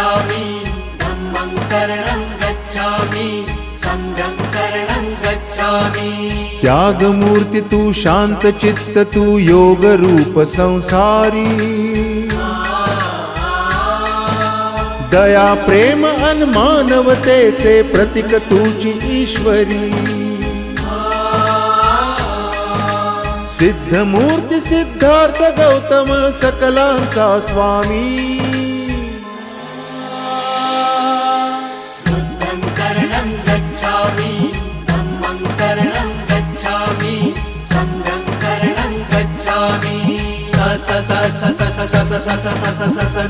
गच्छामि धम्मं शरणं गच्छामि संघं शरणं गच्छामि। त्यागमूर्ति तू शांत चित्त तू योग रूप संसारी दया प्रेम अन मानवतेचे प्रतीक तुझी ईश्वरी सिद्धमूर्ती सिद्धार्थ गौतम सकलांचा स्वामी बुद्धं शरणं गच्छामि धम्मं शरणं गच्छामि संघं शरणं गच्छामि। स स स स स स स स स स स